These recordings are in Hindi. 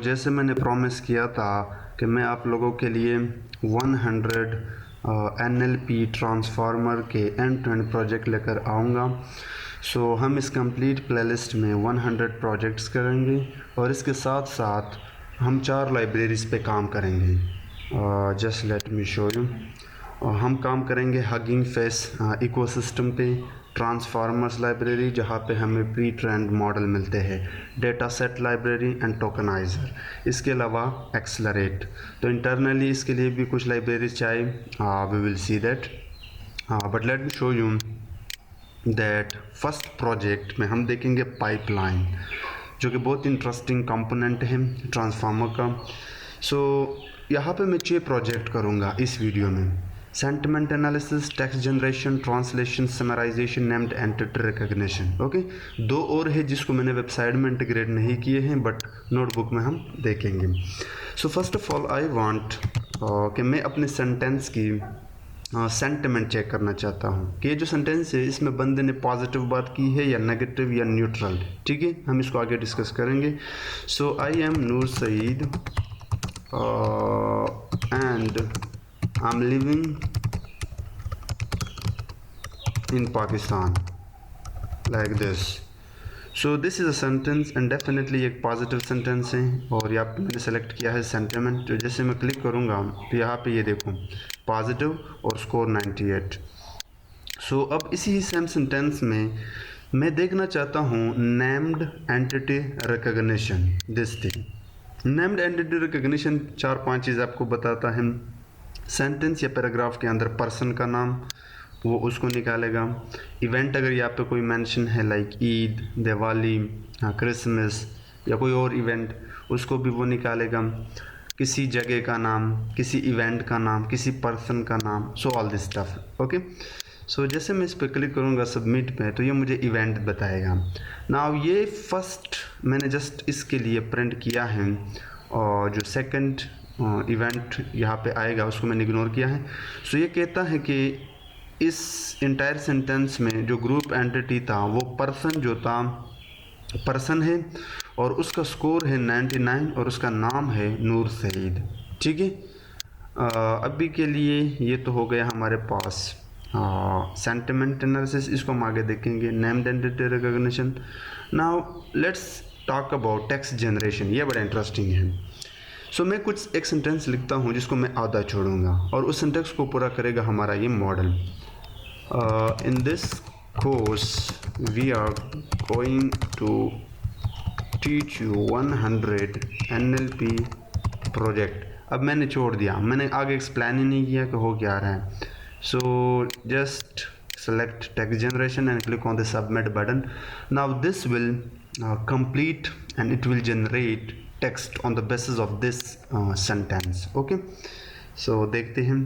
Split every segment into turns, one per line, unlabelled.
जैसे मैंने प्रॉमिस किया था कि मैं आप लोगों के लिए 100 NLP ट्रांसफार्मर के एंड टू एंड प्रोजेक्ट लेकर आऊँगा। हम इस कंप्लीट प्लेलिस्ट में 100 प्रोजेक्ट्स करेंगे और इसके साथ साथ हम 4 लाइब्रेरीज़ पे काम करेंगे। Just let me show you. हम काम करेंगे हगिंग फेस इकोसिस्टम पे, ट्रांसफार्मर्स लाइब्रेरी जहाँ पे हमें प्री ट्रेंड मॉडल मिलते हैं, डेटा सेट लाइब्रेरी एंड टोकनाइज़र, इसके अलावा एक्सलरेट। तो इंटरनली इसके लिए भी कुछ लाइब्रेरीज चाहिए, we will see that. But let me show you that first project में हम देखेंगे पाइपलाइन, जो कि बहुत इंटरेस्टिंग कंपोनेंट है ट्रांसफार्मर का। यहाँ पे मैं 6 प्रोजेक्ट करूँगा इस वीडियो में। Sentiment analysis, text generation, translation, summarization, named entity recognition. Okay, 2 और है जिसको मैंने वेबसाइट में इंटीग्रेट नहीं किए हैं बट नोटबुक में हम देखेंगे। First of all I want कि मैं अपने सेंटेंस की सेंटिमेंट चेक करना चाहता हूँ कि ये जो सेंटेंस है इसमें बंदे ने पॉजिटिव बात की है या नेगेटिव या न्यूट्रल। ठीक है, हम इसको आगे डिस्कस करेंगे। I am Noor Saeed and I'm living in Pakistan, like this. This is a sentence and definitely एक पॉजिटिव सेंटेंस है और यहाँ पे मैंने सेलेक्ट किया है सेंटिमेंट। तो जैसे मैं क्लिक करूँगा तो यहाँ पे ये देखो पॉजिटिव और स्कोर 98। अब इसी सेम सेंटेंस में मैं देखना चाहता हूँ named entity recognition, this thing. Named entity recognition 4-5 चीज़ आपको बताता है। सेंटेंस या पैराग्राफ के अंदर पर्सन का नाम, वो उसको निकालेगा। इवेंट अगर यहाँ पे कोई मेंशन है लाइक ईद, दिवाली, क्रिसमस या कोई और इवेंट, उसको भी वो निकालेगा। किसी जगह का नाम, किसी इवेंट का नाम, किसी पर्सन का नाम, ऑल दिस स्टफ। ओके, जैसे मैं इस पर क्लिक करूँगा सबमिट पे तो ये मुझे इवेंट बताएगा। नाउ ये फर्स्ट मैंने जस्ट इसके लिए प्रिंट किया है और जो सेकंड इवेंट यहाँ पे आएगा उसको मैंने इग्नोर किया है। ये कहता है कि इस इंटायर सेंटेंस में जो ग्रुप एंटिटी था वो पर्सन जो था पर्सन है और उसका स्कोर है 99 और उसका नाम है नूर सईद। ठीक है, अभी के लिए ये तो हो गया हमारे पास सेंटिमेंट एनालिसिस। इसको हम आगे देखेंगे। Named entity recognition. Now let's talk about text generation, ये बड़ा इंटरेस्टिंग है। मैं कुछ एक सेंटेंस लिखता हूँ जिसको मैं आधा छोड़ूंगा और उस सेंटेंस को पूरा करेगा हमारा ये model. In this course we are going to teach you 100 NLP project. अब मैंने छोड़ दिया, मैंने आगे एक्सप्लेन ही नहीं किया कि हो क्या रहा है। Just select text generation and click on the submit button. Now this will complete and it will generate text on the basis of this sentence. Okay, देखते हैं।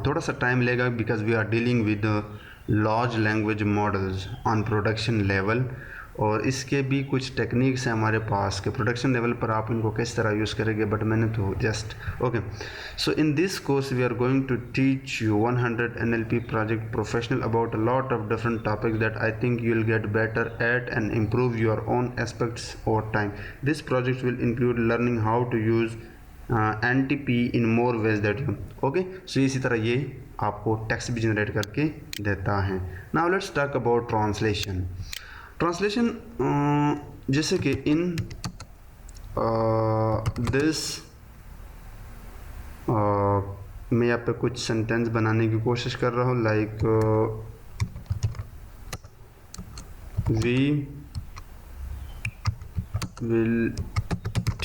थोड़ा सा टाइम लेगा because we are dealing with the large language models on production level और इसके भी कुछ टेक्निक्स हैं हमारे पास के प्रोडक्शन लेवल पर आप इनको किस तरह यूज़ करेंगे, बट मैंने तो just okay. In this course we are going to teach you 100 NLP project professional about a lot of different topics that I think you will get better at and improve your own aspects over time. This project will include learning how to use NTP in more ways that you okay. इसी तरह ये आपको टेक्स्ट भी जनरेट करके देता है। Now let's talk about translation. Translation जैसे कि इन दिस मैं यहाँ पे कुछ सेंटेंस बनाने की कोशिश कर रहा हूँ like we will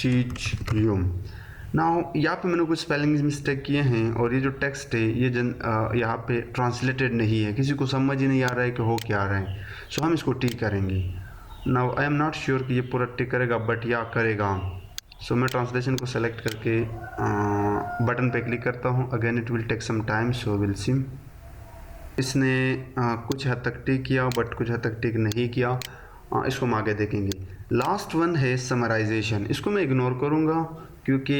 teach you. Now यहाँ पे मैंने कुछ स्पेलिंग मिस्टेक किए हैं और ये जो टेक्स्ट है ये यहाँ पे ट्रांसलेटेड नहीं है, किसी को समझ ही नहीं आ रहा है कि हो क्या रहा है। हम इसको टिक करेंगे। Now I am not sure कि ये पूरा टिक करेगा बट या करेगा। मैं ट्रांसलेशन को सेलेक्ट करके बटन पे क्लिक करता हूँ। Again it will take some time, will see. इसने कुछ हद तक टिक किया बट कुछ हद तक टिक नहीं किया। इसको हम आगे देखेंगे। लास्ट वन है समराइजेशन। इसको मैं इग्नोर करूँगा क्योंकि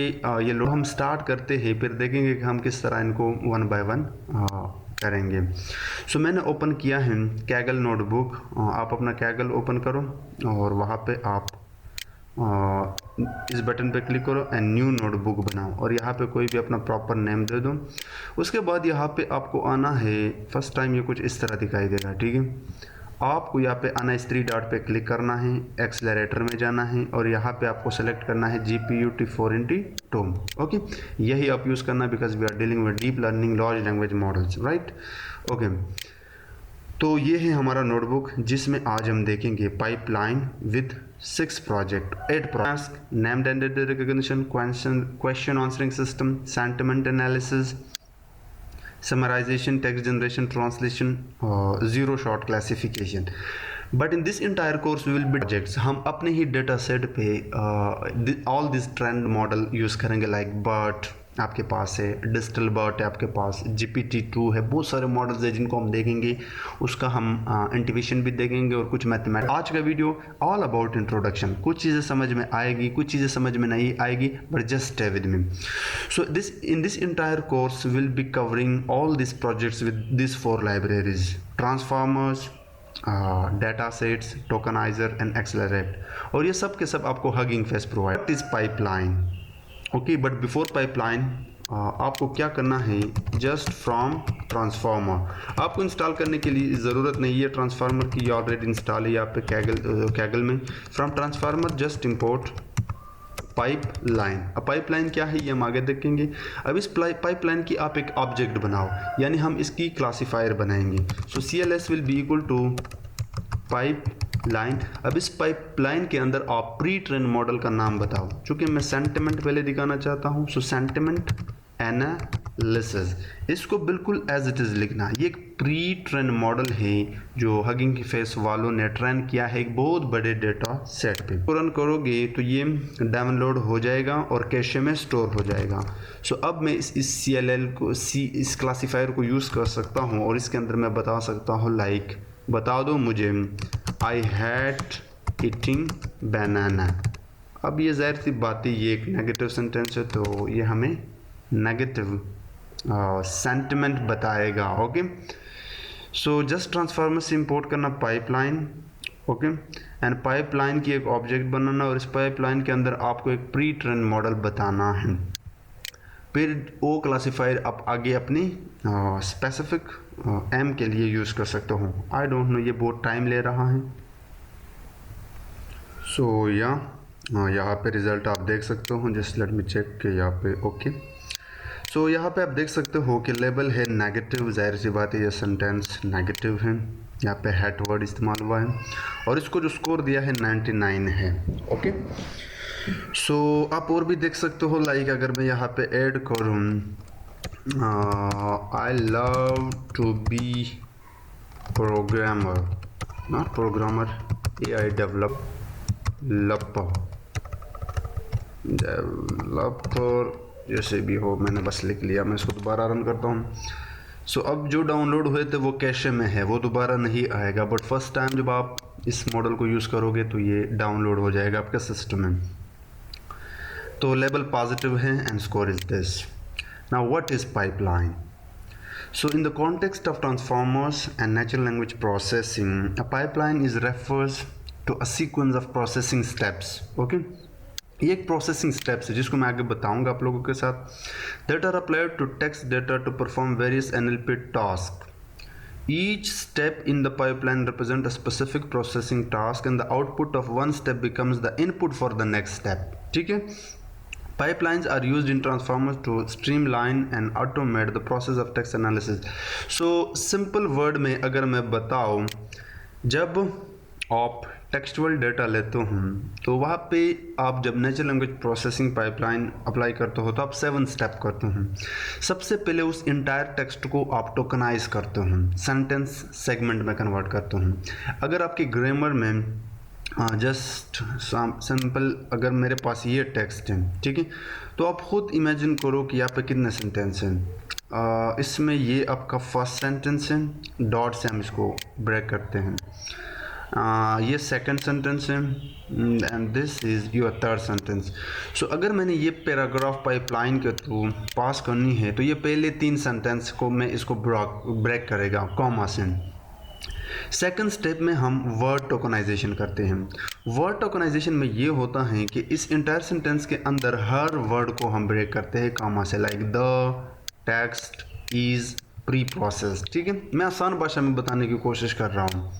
ये लोग हम स्टार्ट करते हैं फिर देखेंगे कि हम किस तरह इनको 1 by 1 करेंगे। मैंने ओपन किया है कैगल नोटबुक। आप अपना कैगल ओपन करो और वहाँ पे आप इस बटन पे क्लिक करो एंड न्यू नोटबुक बनाओ और यहाँ पे कोई भी अपना प्रॉपर नेम दे दो। उसके बाद यहाँ पे आपको आना है, फर्स्ट टाइम ये कुछ इस तरह दिखाई देगा, ठीक है। आपको यहाँ पे आना, इस 3 डॉट पे क्लिक करना है, एक्सेलरेटर में जाना है और यहाँ पे आपको सेलेक्ट करना है GPU T4 ओके। यही आप यूज़ करना because we are dealing with deep learning large language models, right, okay. तो ये है हमारा नोटबुक जिसमें आज हम देखेंगे pipeline with 6 project, 8 project, named entity recognition, question answering system, sentiment analysis, summarization, text generation, translation, zero shot classification. But in this entire course we will be projects, हम अपने ही डेटा सेट पे all this trend model use करेंगे, like BERT आपके पास है, डिजिटल BERT है आपके पास, GPT-2 है, बहुत सारे मॉडल्स है जिनको हम देखेंगे, उसका हम इंटीग्रेशन भी देखेंगे और कुछ मैथमेटिक्स। आज का वीडियो ऑल अबाउट इंट्रोडक्शन, कुछ चीज़ें समझ में आएगी, कुछ चीज़ें समझ में नहीं आएगी, but just stay with me. So in this entire course we'll be covering all these projects with these 4 libraries: transformers, data sets, tokenizer and accelerate, और ये सब के सब आपको Hugging Face provide. What is pipeline? Okay, but before pipeline आपको क्या करना है, जस्ट फ्रॉम ट्रांसफार्मर आपको इंस्टॉल करने के लिए ज़रूरत नहीं है ट्रांसफार्मर की, ऑलरेडी इंस्टॉल है यहाँ पे कैगल में। From transformer just import pipeline. अब पाइपलाइन क्या है ये हम आगे देखेंगे। अब इस पाइपलाइन की आप एक ऑब्जेक्ट बनाओ, यानी हम इसकी क्लासीफायर बनाएंगे। सो CLS will be equal two pipeline. अब इस पाइपलाइन के अंदर आप प्री ट्रेन मॉडल का नाम बताओ, चूँकि मैं सेंटिमेंट पहले दिखाना चाहता हूँ। सो सेंटिमेंट एनालिसिस, इसको बिल्कुल एज इट इज़ लिखना। ये एक प्री ट्रेन मॉडल है जो हगिंग फेस वालों ने ट्रेन किया है एक बहुत बड़े डेटा सेट पे। रन करोगे तो ये डाउनलोड हो जाएगा और कैशे में स्टोर हो जाएगा। सो अब मैं इस CLL को इस क्लासीफायर को यूज़ कर सकता हूँ और इसके अंदर मैं बता सकता हूँ, लाइक बता दो मुझे आई हैड ईटिंग बनाना। अब ये ज़ाहिर सी बात है ये एक नेगेटिव सेंटेंस है, तो ये हमें नेगेटिव सेंटिमेंट बताएगा, ओके। सो जस्ट ट्रांसफार्मर से इंपोर्ट करना पाइपलाइन, ओके, एंड पाइपलाइन की एक ऑब्जेक्ट बनाना और इस पाइपलाइन के अंदर आपको एक प्री ट्रेन मॉडल बताना है। फिर वो क्लासीफायर आप आगे अपनी स्पेसिफिक एम के लिए यूज़ कर सकते हो। आई डोंट नो, ये बहुत टाइम ले रहा है। सो यहाँ पे रिज़ल्ट आप देख सकते हो, जस्ट लेट मी चेक के यहाँ पे, ओके। सो यहाँ पे आप देख सकते हो कि लेबल है नेगेटिव, जाहिर सी बात है ये सेंटेंस नेगेटिव है, यहाँ पे हैट वर्ड इस्तेमाल हुआ है और इसको जो स्कोर दिया है 99 है, ओके। सो आप और भी देख सकते हो, लाइक अगर मैं यहाँ पे ऐड करूँ I love to be programmer, not programmer, AI developer, जैसे भी हो, मैंने बस लिख लिया। मैं इसको दोबारा रन करता हूँ। सो अब जो डाउनलोड हुए थे वो कैशे में है, वो दोबारा नहीं आएगा, बट फर्स्ट टाइम जब आप इस मॉडल को यूज़ करोगे तो ये डाउनलोड हो जाएगा आपके सिस्टम में। तो लेबल पॉजिटिव है and score is this. Now what is pipeline? So in the context of transformers and natural language processing, a pipeline is refers to a sequence of processing steps, okay? ये एक प्रोसेसिंग स्टेप्स है जिसको मैं आगे बताऊंगा आप लोगों के साथ। That are applied to text data to perform various NLP task. Each step in the pipeline represent a specific processing task and the output of one step becomes the input for the next step, ठीक है। Pipelines are used in transformers to streamline and automate the process of text analysis. So simple word में अगर मैं बताऊँ, जब आप टेक्सचुअल डेटा लेते हो तो वहाँ पे आप जब natural language processing pipeline apply करते हो तो आप 7 स्टेप करते हो। सबसे पहले उस इंटायर टेक्स्ट को आप टोकनाइज करते हो, सेंटेंस सेगमेंट में कन्वर्ट करते हो। अगर आपकी ग्रामर में जस्ट सिंपल अगर मेरे पास ये टेक्स्ट है, ठीक है, तो आप खुद इमेजिन करो कि यहाँ पे कितने सेंटेंस हैं। इसमें ये आपका फर्स्ट सेंटेंस है, डॉट से हम इसको ब्रेक करते हैं। ये सेकंड सेंटेंस है and this is your third sentence. So अगर मैंने ये पैराग्राफ पाइपलाइन के थ्रू पास करनी है तो ये पहले 3 सेंटेंस को मैं इसको ब्रेक करेगा कॉमा से। सेकंड स्टेप में हम वर्ड टोकनाइजेशन करते हैं। वर्ड टोकनाइजेशन में ये होता है कि इस इंटायर सेंटेंस के अंदर हर वर्ड को हम ब्रेक करते हैं कामा से, like the, text, is, pre process. ठीक है, मैं आसान भाषा में बताने की कोशिश कर रहा हूँ।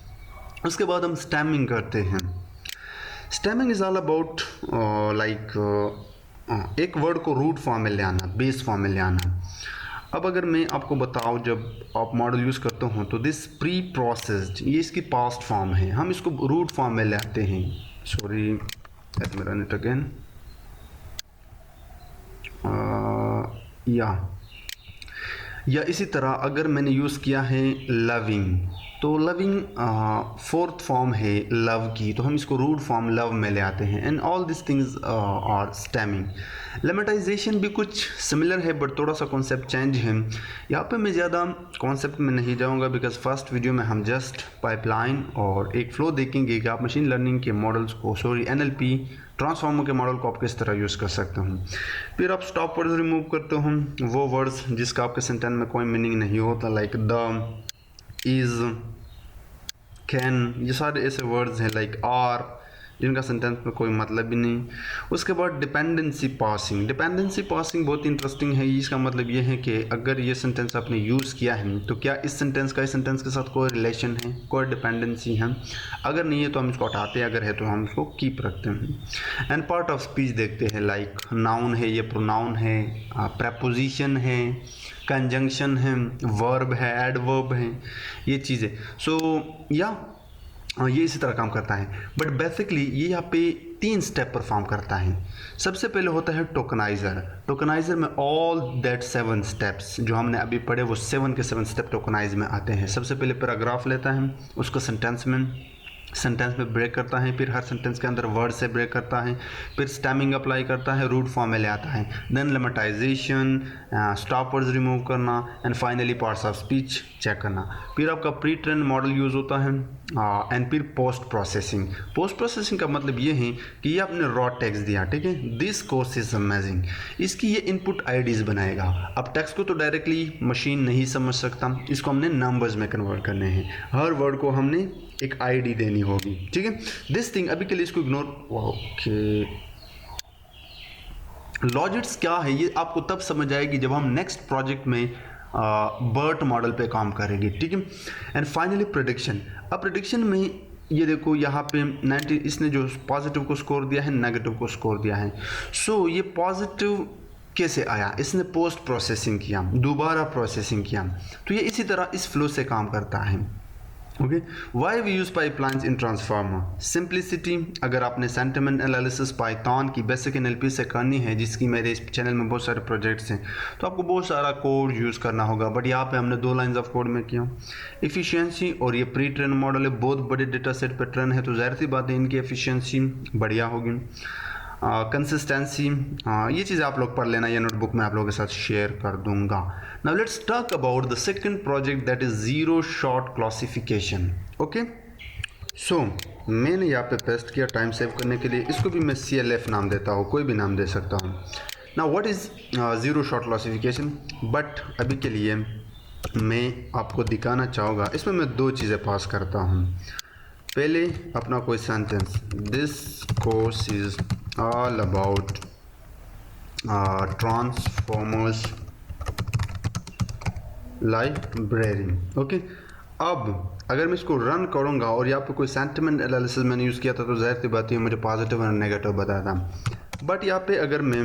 उसके बाद हम स्टेमिंग करते हैं। स्टेमिंग इज़ ऑल अबाउट एक वर्ड को रूट फॉर्म में ले आना, बेस फॉर्म में ले आना। अब अगर मैं आपको बताऊं, जब आप मॉडल यूज़ करते हो तो दिस प्री प्रोसेस्ड, ये इसकी पास्ट फॉर्म है, हम इसको रूट फॉर्म में ले आते हैं। Sorry, let me run it again. या इसी तरह अगर मैंने यूज़ किया है लविंग, तो लविंग फोर्थ फॉर्म है लव की, तो हम इसको रूट फॉर्म लव में ले आते हैं। And all this things are stemming. Lemmatization भी कुछ सिमिलर है बट थोड़ा सा कॉन्सेप्ट चेंज है। यहाँ पे मैं ज़्यादा कॉन्सेप्ट में नहीं जाऊँगा बिकॉज फर्स्ट वीडियो में हम जस्ट पाइपलाइन और एक फ्लो देखेंगे कि आप मशीन लर्निंग के मॉडल्स को, NLP ट्रांसफॉर्मर के मॉडल को आप किस तरह यूज़ कर सकते हो। फिर आप स्टॉप वर्ड्स रिमूव करते हो, वो वर्ड्स जिसका आपके सेंटेंस में कोई मीनिंग नहीं होता, लाइक द, इज़, कैन, ये सारे ऐसे वर्ड्स हैं, लाइक आर, जिनका सेंटेंस में कोई मतलब ही नहीं। उसके बाद डिपेंडेंसी पासिंग। डिपेंडेंसी पासिंग बहुत इंटरेस्टिंग है। इसका मतलब ये है कि अगर ये सेंटेंस आपने यूज़ किया है तो क्या इस सेंटेंस का इस सेंटेंस के साथ कोई रिलेशन है, कोई डिपेंडेंसी है। अगर नहीं है तो हम इसको हटाते हैं, अगर है तो हम इसको कीप रखते हैं। एंड पार्ट ऑफ स्पीच देखते हैं, लाइक नाउन है, ये प्रोनाउन है, प्रेपोजिशन है, कंजंक्शन है, वर्ब है, एडवर्ब है, ये चीज़ें। ये इसी तरह काम करता है। बट बेसिकली ये यहाँ पे 3 स्टेप परफॉर्म करता है। सबसे पहले होता है टोकनाइज़र। टोकनाइज़र में ऑल दैट 7 स्टेप्स जो हमने अभी पढ़े, वो 7 के 7 स्टेप टोकनाइज में आते हैं। सबसे पहले पैराग्राफ लेता है, उसको सेंटेंस में ब्रेक करता है, फिर हर सेंटेंस के अंदर वर्ड से ब्रेक करता है, फिर स्टेमिंग अप्लाई करता है, रूट फॉर्म में ले आता है, then lemmatization, stop words remove करना, and finally parts of speech check करना। फिर आपका प्री ट्रेन मॉडल यूज़ होता है, एंड फिर पोस्ट प्रोसेसिंग। पोस्ट प्रोसेसिंग का मतलब ये है कि ये आपने रॉ टेक्स्ट दिया, ठीक है, दिस कोर्स इज अमेजिंग, इसकी ये इनपुट आईडीज़ बनाएगा। अब टेक्स्ट को तो डायरेक्टली मशीन नहीं समझ सकता, इसको हमने नंबर्स में कन्वर्ट करने हैं, हर वर्ड को हमने एक आईडी देनी होगी, ठीक है। दिस थिंग अभी के लिए इसको इग्नोर। ओके, लॉजिक्स क्या है ये आपको तब समझ आएगी जब हम नेक्स्ट प्रोजेक्ट में बर्ट मॉडल पे काम करेंगे, ठीक है। And finally prediction. अब प्रेडिक्शन में ये देखो यहाँ पे 90, इसने जो पॉजिटिव को स्कोर दिया है, नेगेटिव को स्कोर दिया है। सो ये पॉजिटिव कैसे आया, इसने पोस्ट प्रोसेसिंग किया, दोबारा प्रोसेसिंग किया, तो ये इसी तरह इस फ्लो से काम करता है। Okay, why we use pipelines in transformer. Simplicity, अगर आपने सेंटिमेंट एनालिसिस पाइथन की बेसिक NLP से करनी है, जिसकी मेरे इस चैनल में बहुत सारे प्रोजेक्ट्स हैं, तो आपको बहुत सारा कोड यूज़ करना होगा, बट यहाँ पे हमने 2 लाइन्स ऑफ कोड में किया। एफिशिएंसी, और ये प्री ट्रेन मॉडल है, बहुत बड़े डेटा सेट पर ट्रेन है, तो ज़ाहिर सी बात है इनकी एफिशिएंसी बढ़िया होगी। कंसिस्टेंसी, ये चीज़ आप लोग पढ़ लेना, ये नोटबुक में आप लोगों के साथ शेयर कर दूंगा। Now let's talk about the second project, that is zero shot classification. Okay, so मैंने यहाँ पे पेस्ट किया टाइम सेव करने के लिए, इसको भी मैं CLF नाम देता हूँ, कोई भी नाम दे सकता हूँ। Now what is zero shot classification, but अभी के लिए मैं आपको दिखाना चाहूँगा, इसमें मैं 2 चीज़ें पास करता हूँ। पहले अपना कोई sentence, this course is all about transformers library. Okay, अब अगर मैं इसको रन करूँगा और यहाँ पे कोई सेंटिमेंट एनालिसिस मैंने यूज़ किया था, तो जाहिर सी बात है मुझे पॉजिटिव और नेगेटिव बताया था। बट यहाँ पे अगर मैं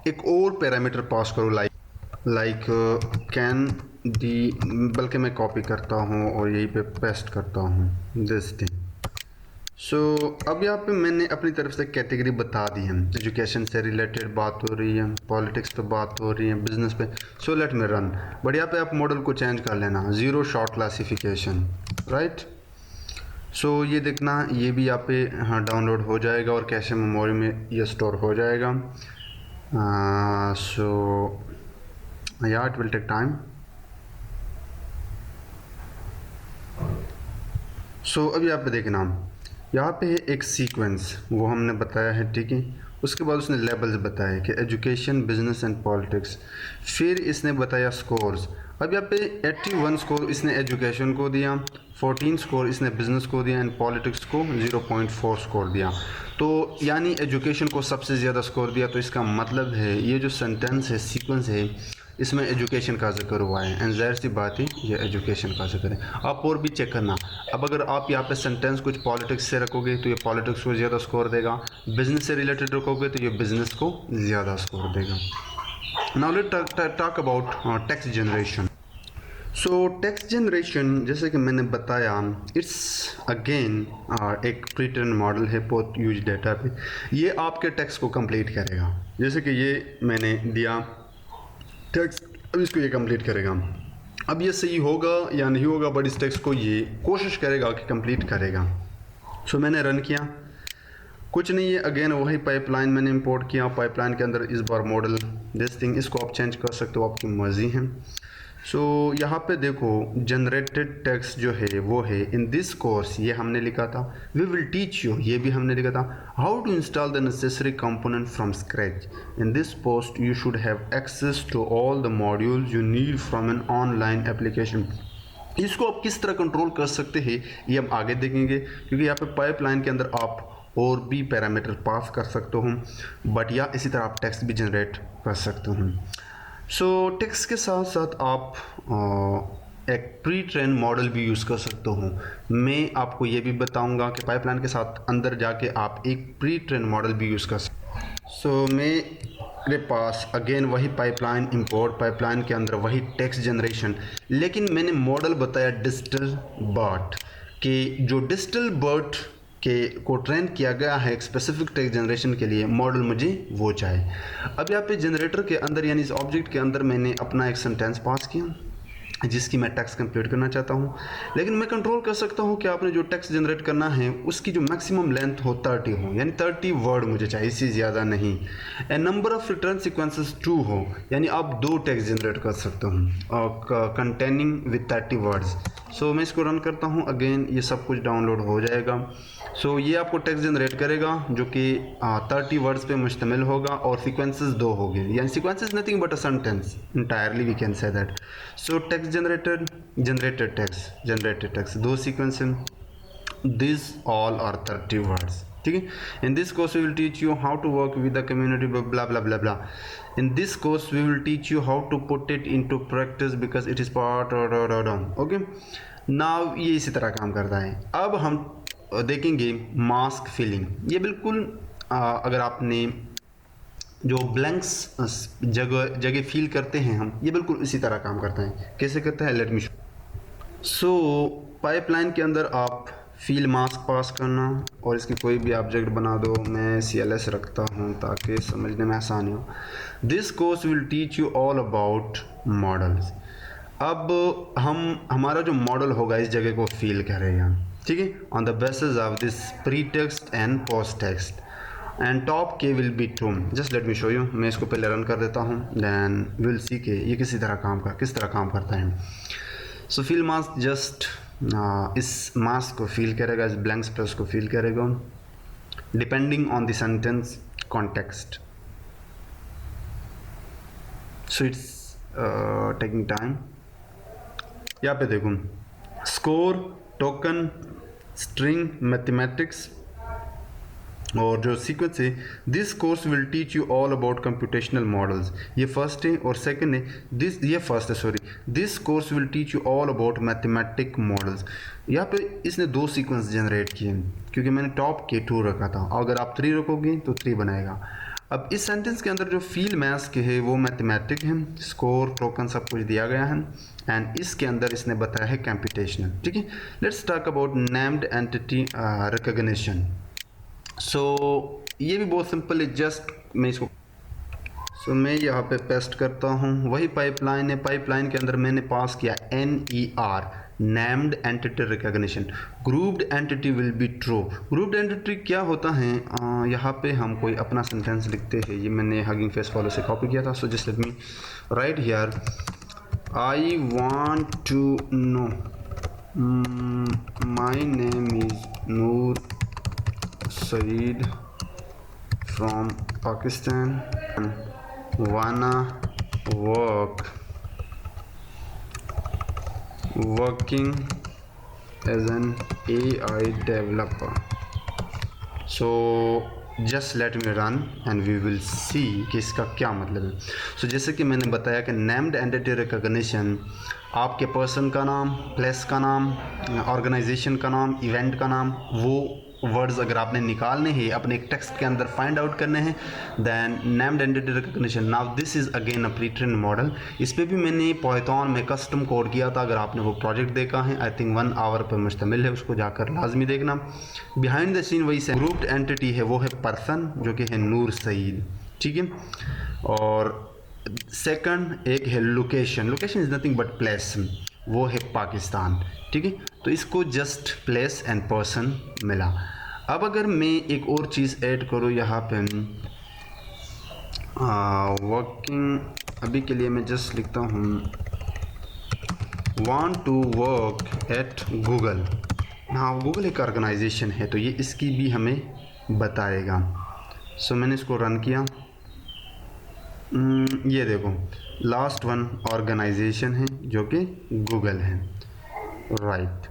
एक और पैरामीटर पास करूँ, लाइक कैन डी, बल्कि मैं कॉपी करता हूँ और यहीं पे पेस्ट करता हूँ दिस थिंग। सो अब यहाँ पे मैंने अपनी तरफ से कैटेगरी बता दी है, एजुकेशन से रिलेटेड बात हो रही है, पॉलिटिक्स पे बात हो रही है, बिजनेस पे। So let me run, but यहाँ पे आप मॉडल को चेंज कर लेना, ज़ीरो शॉट क्लासिफिकेशन, राइट। सो ये देखना, ये भी यहाँ पे डाउनलोड हो जाएगा और कैशे मेमोरी में ये स्टोर हो जाएगा। सो या इट विल टेक टाइम। सो अब यहाँ पे देखना, यहाँ पे है एक सीक्वेंस, वो हमने बताया है, ठीक है, उसके बाद उसने लेवल्स बताए कि एजुकेशन, बिजनेस एंड पॉलिटिक्स। फिर इसने बताया स्कोर्स। अब यहाँ पे 81 स्कोर इसने एजुकेशन को दिया, 14 स्कोर इसने बिजनेस को दिया एंड पॉलिटिक्स को 0.4 स्कोर दिया। तो यानी एजुकेशन को सबसे ज़्यादा स्कोर दिया। तो इसका मतलब है ये जो सेंटेंस है, सीक्वेंस है, इसमें एजुकेशन का जिक्र हुआ है एंड ज़ाहिर सी बात है ये एजुकेशन का जिक्र है। आप और भी चेक करना। अब अगर आप यहाँ पे सेंटेंस कुछ पॉलिटिक्स से रखोगे तो ये पॉलिटिक्स को ज़्यादा स्कोर देगा, बिजनेस से रिलेटेड रखोगे तो ये बिजनेस को ज़्यादा स्कोर देगा। Now let's talk about text generation. So text generation जैसे कि मैंने बताया, इट्स अगेन एक प्री ट्रेन मॉडल है बहुत यूज डाटा पे। ये आपके टेक्स्ट को कंप्लीट करेगा। जैसे कि ये मैंने दिया टेक्स्ट, अब इसको ये कंप्लीट करेगा। अब ये सही होगा या नहीं होगा, बट इस टेक्स्ट को ये कोशिश करेगा कि कंप्लीट करेगा। सो मैंने रन किया, कुछ नहीं है, अगेन वही पाइपलाइन मैंने इंपोर्ट किया। पाइपलाइन के अंदर इस बार मॉडल दिस थिंग, इसको आप चेंज कर सकते हो, आपकी मर्जी है। सो यहाँ पे देखो जनरेटेड टेक्स्ट जो है वो है इन दिस कोर्स, ये हमने लिखा था। वी विल टीच यू, ये भी हमने लिखा था। How to install the necessary component from scratch. In this post you should have access to all the modules you need from an online application. इसको आप किस तरह कंट्रोल कर सकते हैं ये हम आगे देखेंगे, क्योंकि यहाँ पे पाइपलाइन के अंदर आप और भी पैरामीटर पास कर सकते हो, बट या इसी तरह आप टेक्स्ट भी जनरेट कर सकते हो। सो टेक्स्ट के साथ साथ आप एक प्री ट्रेन मॉडल भी यूज़ कर सकते हो। मैं आपको ये भी बताऊंगा कि पाइपलाइन के साथ अंदर जाके आप एक प्री ट्रेन मॉडल भी यूज़ कर सकते हो। सो मेरे पास अगेन वही पाइपलाइन इंपोर्ट, पाइपलाइन के अंदर वही टेक्स्ट जनरेशन, लेकिन मैंने मॉडल बताया डिजिटल बर्ट कि जो डिजिटल बर्ट के को ट्रेन किया गया है एक स्पेसिफिक टेक्स्ट जनरेशन के लिए, मॉडल मुझे वो चाहिए। अब यहाँ पे जनरेटर के अंदर यानी इस ऑब्जेक्ट के अंदर मैंने अपना एक सेंटेंस पास किया जिसकी मैं टेक्स्ट कंप्लीट करना चाहता हूँ, लेकिन मैं कंट्रोल कर सकता हूँ कि आपने जो टेक्स्ट जनरेट करना है उसकी जो मैक्सिमम लेंथ हो 30 हो, यानी 30 वर्ड मुझे चाहिए, इससे ज़्यादा नहीं। And number of return sequences 2 हो, यानी आप 2 टेक्स्ट जनरेट कर सकते हो कंटेनिंग विद 30 वर्ड्स। सो मैं इसको रन करता हूँ, अगेन ये सब कुछ डाउनलोड हो जाएगा। सो ये आपको टेक्स्ट जनरेट करेगा जो कि 30 वर्ड्स पे मुश्तमिल होगा और सीक्वेंसेस 2 होंगे, यानी sequences nothing but a sentence entirely we can say that. So text generated text 2 sequence, this all are 30 words, ठीक है। In this course we will teach you how to work with the community blah blah blah blah. In this course we will teach you how to put it into practice because it is part okay. Now ये इसी तरह काम करता है। अब हम देखेंगे मास्क फिलिंग। ये बिल्कुल अगर आपने जो ब्लैंक्स जगह फिल करते हैं हम, ये बिल्कुल इसी तरह काम करता है। कैसे करता है, लेट मी शो। सो पाइपलाइन के अंदर आप फील मास्क पास करना और इसकी कोई भी ऑब्जेक्ट बना दो। मैं CLS रखता हूँ ताकि समझने में आसानी हो। This course will teach you all about models. अब हमारा जो मॉडल होगा इस जगह को फील करेगा, ठीक है, on the basis of this pre text and post text and top k will be true. Just let me show you. मैं इसको पहले रन कर देता हूँ, देन विल सी के ये किस तरह काम करता है। सो फील मास्क जस्ट इस मास्क को फील करेगा, इस ब्लैंक स्पेस को फील करेगा depending on the sentence context. So it's taking time. यहाँ पे देखो स्कोर, टोकन, स्ट्रिंग, मैथमेटिक्स और जो सीक्वेंस है, this course will teach you all about computational models. ये फर्स्ट है और सेकंड है this course will teach you all about mathematic models. यहाँ पे इसने 2 सीक्वेंस जनरेट किए क्योंकि मैंने टॉप के 2 रखा था, अगर आप 3 रखोगे तो 3 बनाएगा। अब इस सेंटेंस के अंदर जो फील मास्क है वो मैथमेटिक है, स्कोर, टोकन सब कुछ दिया गया है एंड इसके अंदर इसने बताया है कंप्यूटेशनल, ठीक है। Let's talk about named entity recognition. So ये भी बहुत सिंपल है, जस्ट मैं इसको मैं यहाँ पे पेस्ट करता हूँ। वही पाइपलाइन है, पाइपलाइन के अंदर मैंने पास किया NER named entity recognition. Grouped entity will be true. Grouped entity क्या होता है, यहाँ पे हम कोई अपना सेंटेंस लिखते हैं। ये मैंने हगिंग फेस फॉलो से कॉपी किया था। So just let me write here, I want to know my name is Noor Saeed from Pakistan wanna working as an AI developer. So just let me run and we will see कि इसका क्या मतलब है. So जैसे कि मैंने बताया कि named entity recognition आपके पर्सन का नाम, प्लेस का नाम, ऑर्गेनाइजेशन का नाम, इवेंट का नाम, वो वर्ड्स अगर आपने निकालने हैं अपने एक टेक्स्ट के अंदर फाइंड आउट करने हैं, then named entity recognition. Now this is again a pre train model. इस पर भी मैंने पाइथन में कस्टम कोड किया था. अगर आपने वो प्रोजेक्ट देखा है, आई थिंक 1 आवर पर मुश्तमिल है, उसको जाकर लाजमी देखना. बिहाइंड द सीन वही से ग्रुप्ड एंटिटी है, वो है पर्सन जो कि है नूर सईद. ठीक है. और सेकंड एक है location. Location is nothing but place, वो है पाकिस्तान. ठीक है. तो इसको जस्ट प्लेस एंड पर्सन मिला. अब अगर मैं एक और चीज़ ऐड करूँ यहाँ पे, वर्किंग, अभी के लिए मैं जस्ट लिखता हूँ want to work at Google. हाँ, गूगल एक ऑर्गेनाइजेशन है तो ये इसकी भी हमें बताएगा. सो मैंने इसको रन किया. ये देखो लास्ट वन ऑर्गेनाइजेशन है जो कि गूगल है. Right.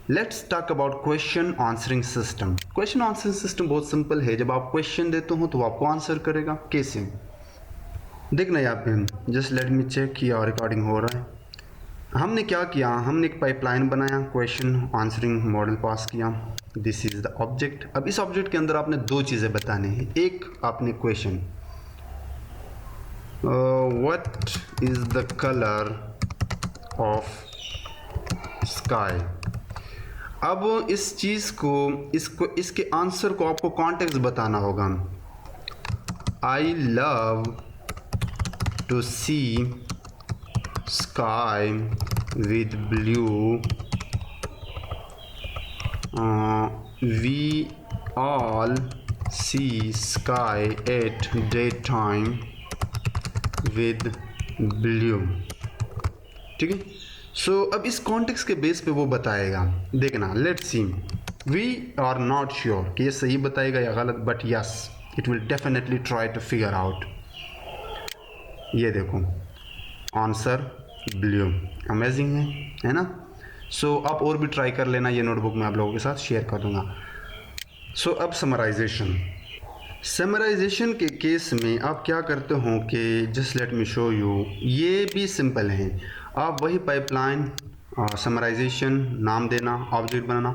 Let's talk about question answering system. Question answering system बहुत सिंपल है. जब आप क्वेश्चन देते हो तो आपको आंसर करेगा. कैसे देखना यहाँ पे. जस्ट लेट मी चेक किया रिकॉर्डिंग हो रहा है. हमने क्या किया, हमने एक पाइपलाइन बनाया, क्वेश्चन आंसरिंग मॉडल पास किया. This is the object. अब इस ऑब्जेक्ट के अंदर आपने दो चीज़ें बतानी है. एक आपने question what is the colour of sky. अब इस चीज़ को इसके आंसर को आपको कॉन्टेक्स्ट बताना होगा. I love to see sky with blue. We all see sky at day time with blue. ठीक है. सो अब इस कॉन्टेक्स्ट के बेस पे वो बताएगा. देखना, let's see. We are not sure कि ये सही बताएगा या गलत, but yes it will definitely try to figure out. ये देखो आंसर ब्लू. अमेजिंग है ना. सो आप और भी ट्राई कर लेना. ये नोटबुक मैं आप लोगों के साथ शेयर कर दूंगा. सो अब समराइजेशन के केस में आप क्या करते हो कि just let me show you. ये भी सिंपल है. आप वही पाइपलाइन, समराइजेशन, नाम देना, ऑब्जेक्ट बनाना.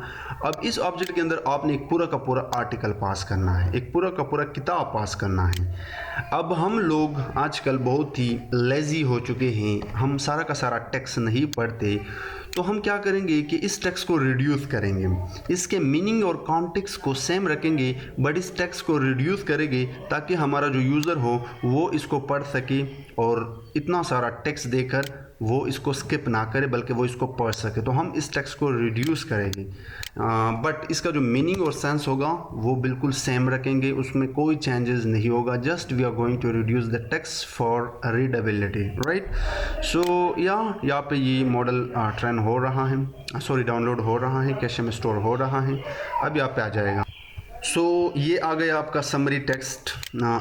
अब इस ऑब्जेक्ट के अंदर आपने एक पूरा का पूरा आर्टिकल पास करना है, एक पूरा का पूरा किताब पास करना है. अब हम लोग आजकल बहुत ही लेज़ी हो चुके हैं. हम सारा का सारा टेक्स्ट नहीं पढ़ते. तो हम क्या करेंगे कि इस टेक्स्ट को रिड्यूस करेंगे. इसके मीनिंग और कॉन्टेक्स्ट को सेम रखेंगे बट इस टेक्स्ट को रिड्यूस करेंगे ताकि हमारा जो यूज़र हो वो इसको पढ़ सके और इतना सारा टेक्स्ट देकर वो इसको स्किप ना करे बल्कि वो इसको पढ़ सके. तो हम इस टेक्स्ट को रिड्यूस करेंगे बट इसका जो मीनिंग और सेंस होगा वो बिल्कुल सेम रखेंगे. उसमें कोई चेंजेस नहीं होगा. Just we are going to reduce the text for readability. Right. So यहाँ पे ये मॉडल ट्रेन हो रहा है, सॉरी डाउनलोड हो रहा है, कैशे में स्टोर हो रहा है. अब यहाँ पे आ जाएगा. सो ये आ गया आपका summary text.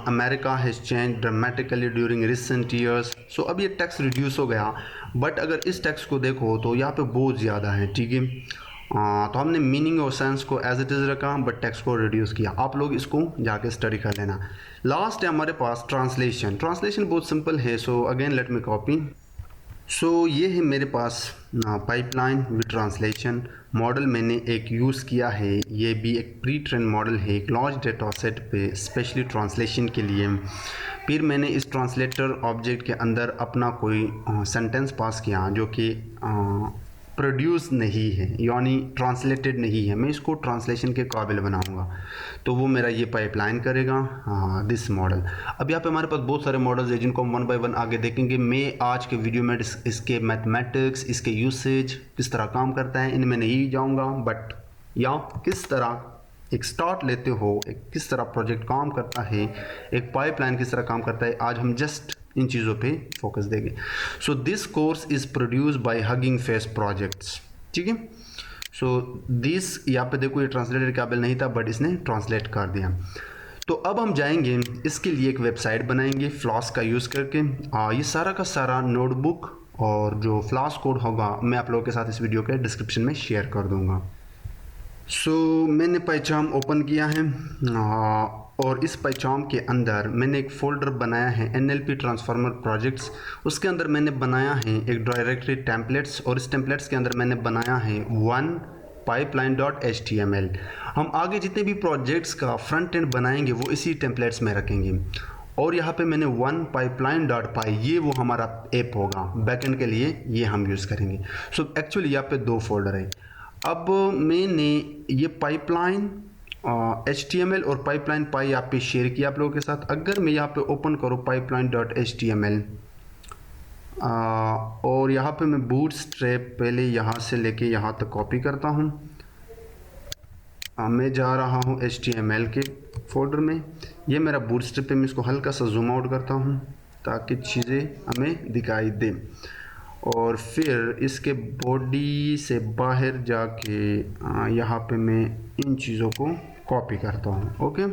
America has change dramatically during recent years. So अब ये टेक्स्ट रिड्यूस हो गया बट अगर इस टेक्स्ट को देखो तो यहाँ पे बहुत ज़्यादा है. ठीक है. तो हमने मीनिंग और सेंस को एज इट इज़ रखा बट टेक्स्ट को रिड्यूस किया. आप लोग इसको जाके स्टडी कर लेना. लास्ट है हमारे पास ट्रांसलेशन. ट्रांसलेशन बहुत सिंपल है. So again let me copy. So ये है मेरे पास पाइपलाइन विद ट्रांसलेशन मॉडल. मैंने एक यूज़ किया है. ये भी एक प्री ट्रेन मॉडल है एक लार्ज डेटा सेट पे स्पेशली ट्रांसलेशन के लिए. फिर मैंने इस ट्रांसलेटर ऑब्जेक्ट के अंदर अपना कोई सेंटेंस पास किया जो कि प्रोड्यूस नहीं है यानी ट्रांसलेटेड नहीं है. मैं इसको ट्रांसलेशन के काबिल बनाऊंगा तो वो मेरा ये पाइपलाइन करेगा दिस मॉडल. अब यहाँ पे हमारे पास बहुत सारे मॉडल्स हैं जिनको हम 1 बाय 1 आगे देखेंगे. मैं आज के वीडियो में इसके मैथमेटिक्स, इसके यूसेज किस तरह काम करता है इनमें नहीं जाऊँगा बट या किस तरह एक स्टार्ट लेते हो, एक किस तरह प्रोजेक्ट काम करता है, एक पाइपलाइन किस तरह काम करता है, आज हम जस्ट इन चीज़ों पे फोकस देंगे. So this course is produce by hugging face projects. ठीक है. सो दिस यहाँ पे देखो ये ट्रांसलेटर काबिल नहीं था बट इसने ट्रांसलेट कर दिया. तो अब हम जाएंगे, इसके लिए एक वेबसाइट बनाएंगे फ्लास्क का यूज़ करके। ये सारा का सारा नोटबुक और जो फ्लास्क कोड होगा मैं आप लोगों के साथ इस वीडियो के डिस्क्रिप्शन में शेयर कर दूंगा। सो मैंने PyCharm ओपन किया है और इस PyCharm के अंदर मैंने एक फ़ोल्डर बनाया है NLP ट्रांसफार्मर प्रोजेक्ट्स। उसके अंदर मैंने बनाया है एक डायरेक्टरी टेम्पलेट्स और इस टेम्पलेट्स के अंदर मैंने बनाया है one pipeline.html। हम आगे जितने भी प्रोजेक्ट्स का फ्रंट एंड बनाएंगे वो इसी टेम्पलेट्स में रखेंगे। और यहाँ पे मैंने one pipeline.py, ये वो हमारा ऐप होगा बैकएंड के लिए, ये हम यूज़ करेंगे। सो एक्चुअली यहाँ पे दो फोल्डर है। अब मैंने ये पाइपलाइन HTML और पाइपलाइन पाई यहाँ पे शेयर किया आप लोगों के साथ। अगर मैं यहाँ पे ओपन करूँ pipeline.html और यहाँ पे मैं बूटस्ट्रैप पहले यहाँ से लेके यहाँ तक कॉपी करता हूँ। मैं जा रहा हूँ HTML के फोल्डर में, ये मेरा बूटस्ट्रैप है। मैं इसको हल्का सा जूम आउट करता हूँ ताकि चीज़ें हमें दिखाई दें। और फिर इसके बॉडी से बाहर जाके यहाँ पे मैं इन चीज़ों को कॉपी करता हूँ। ओके,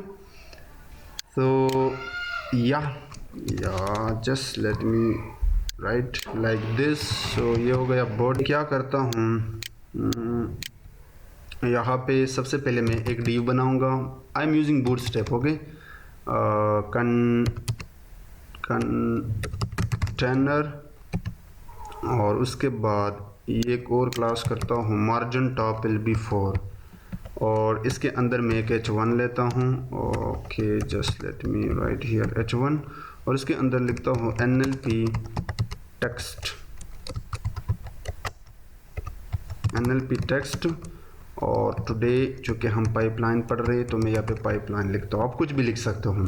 तो या just let me write like this. So ये हो गया बॉडी। क्या करता हूँ, यहाँ पे सबसे पहले मैं एक div बनाऊँगा। I am using bootstrap. Okay, container और उसके बाद ये एक और क्लास करता हूँ मार्जिन टॉप विल बी 4 और इसके अंदर मैं एक h1 लेता हूँ। Okay, just let me write here h1 और इसके अंदर लिखता हूँ NLP टेक्स्ट और टुडे चूँकि हम पाइपलाइन पढ़ रहे हैं तो मैं यहाँ पे पाइपलाइन लिखता हूँ। आप कुछ भी लिख सकते हो।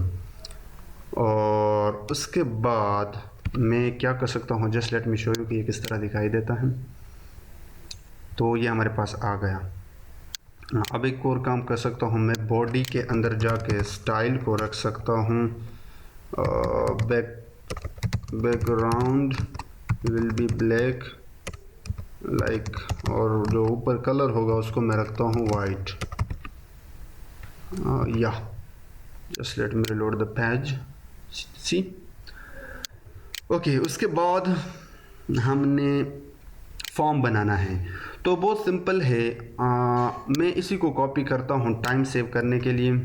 और उसके बाद मैं क्या कर सकता हूँ, just let me show you कि ये किस तरह दिखाई देता है। तो ये हमारे पास आ गया। अब एक और काम कर सकता हूँ, मैं बॉडी के अंदर जाके स्टाइल को रख सकता हूँ background will be black like, और जो ऊपर कलर होगा उसको मैं रखता हूँ वाइट। या just let me reload the page. See okay, उसके बाद हमने फॉर्म बनाना है। तो बहुत सिंपल है। मैं इसी को कॉपी करता हूँ टाइम सेव करने के लिए,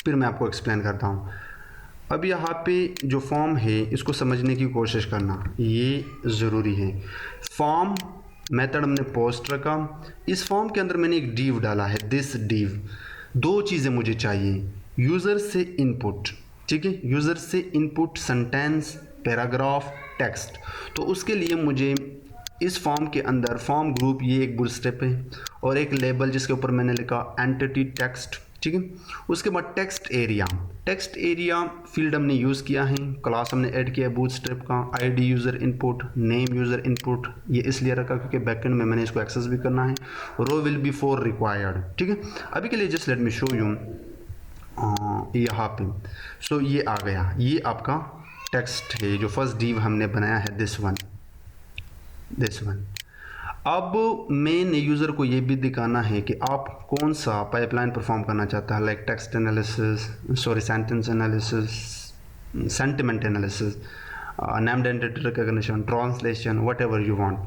फिर मैं आपको एक्सप्लेन करता हूँ। अब यहाँ पे जो फॉर्म है इसको समझने की कोशिश करना ये ज़रूरी है। फॉर्म मेथड हमने पोस्ट रखा, इस फॉर्म के अंदर मैंने एक div डाला है, दिस div। दो चीज़ें मुझे चाहिए, यूज़र से इनपुट, ठीक है, यूज़र से इनपुट सेंटेंस, पैराग्राफ, टेक्स्ट। तो उसके लिए मुझे इस फॉर्म के अंदर फॉर्म ग्रुप, ये एक बूटस्ट्रैप है और एक लेबल जिसके ऊपर मैंने लिखा एंटिटी टेक्स्ट, ठीक है। उसके बाद टेक्स्ट एरिया फील्ड हमने यूज़ किया है, क्लास हमने ऐड किया है बूटस्ट्रैप का, ID user input, name user input, ये इसलिए रखा क्योंकि बैकएंड में मैंने इसको एक्सेस भी करना है। रो विल बी 4 रिक्वायर्ड, ठीक है। अभी के लिए just let me show you यहाँ पे। सो ये आ गया, ये आपका टेक्स्ट है जो फर्स्ट div हमने बनाया है, दिस वन। अब मैंने यूज़र को ये भी दिखाना है कि आप कौन सा पाइपलाइन परफॉर्म करना चाहता है, like text analysis, sentence analysis, sentiment analysis, named entity recognition, translation, whatever you want.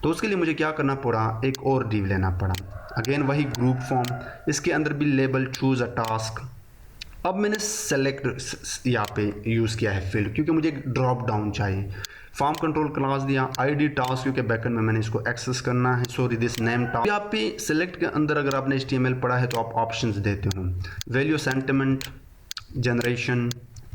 तो उसके लिए मुझे क्या करना पड़ा, एक और div लेना पड़ा। अगेन वही ग्रुप फॉर्म, इसके अंदर भी लेबल चूज़ अ टास्क। अब मैंने सेलेक्ट यहाँ पे यूज़ किया है फील्ड, क्योंकि मुझे एक ड्रॉप डाउन चाहिए। फॉर्म कंट्रोल क्लास दिया, आईडी टास्क, क्योंकि बैकएंड में मैंने इसको एक्सेस करना है, सॉरी दिस नेम टास्क। यहाँ पे सेलेक्ट के अंदर अगर आपने HTML पढ़ा है तो आप ऑप्शंस देते हो, वैल्यू, सेंटिमेंट, जनरेशन,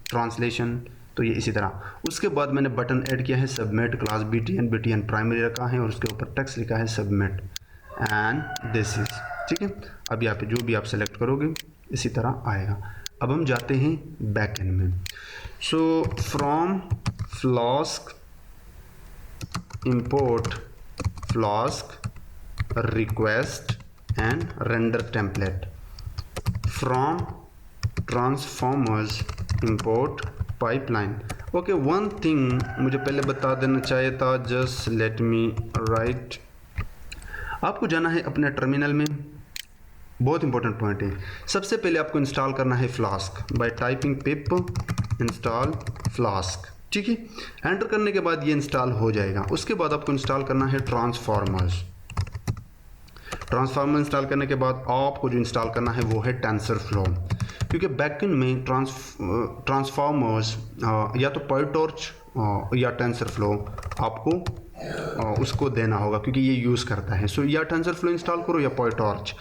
ट्रांसलेशन, तो ये इसी तरह। उसके बाद मैंने बटन ऐड किया है सबमिट, क्लास BTN प्राइमरी रखा है और उसके ऊपर टेक्स्ट लिखा है सबमिट एंड दिस इज, ठीक है। अब यहाँ पे जो भी आप सेलेक्ट करोगे इसी तरह आएगा। अब हम जाते हैं बैकएंड में। So from flask import flask request and render template, from transformers import pipeline। Okay, one thing मुझे पहले बता देना चाहिए था, जस्ट लेट मी राइट। आपको जाना है अपने टर्मिनल में बहुत इंपॉर्टेंट पॉइंट है। सबसे पहले आपको इंस्टॉल करना है फ्लास्क बाय टाइपिंग पिप इंस्टॉल फ्लास्क, ठीक है। एंटर करने के बाद ये इंस्टॉल हो जाएगा। उसके बाद आपको इंस्टॉल करना है ट्रांसफॉर्मर्स। ट्रांसफार्मर इंस्टॉल करने के बाद आपको जो इंस्टॉल करना है वो है टेंसरफ्लो, क्योंकि बैकएंड में ट्रांसफार्मर्स या तो पाइटॉर्च या टेंसरफ्लो आपको उसको देना होगा, क्योंकि ये यूज़ करता है। सो या टेंसरफ्लो इंस्टॉल करो या पाइटॉर्च।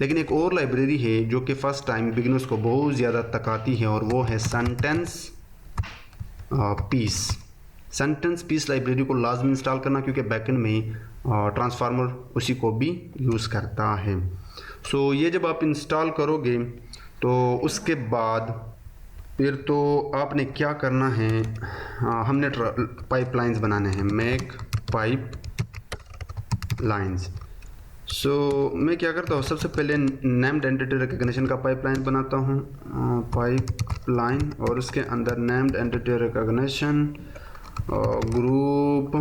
लेकिन एक और लाइब्रेरी है जो कि फ़र्स्ट टाइम बिगिनर्स को बहुत ज़्यादा तकाती है, और वो है sentence piece. Sentence piece library को लाजमी इंस्टॉल करना, क्योंकि बैकएंड में ट्रांसफार्मर उसी को भी यूज़ करता है। सो ये जब आप इंस्टॉल करोगे तो उसके बाद फिर तो आपने क्या करना है, हमने पाइपलाइंस बनाने हैं, मेक पाइप लाइन्स। सो मैं क्या करता हूँ, सबसे पहले नेम्ड एंटिटी रिकग्निशन का पाइपलाइन बनाता हूँ, पाइपलाइन, और उसके अंदर named entity recognition group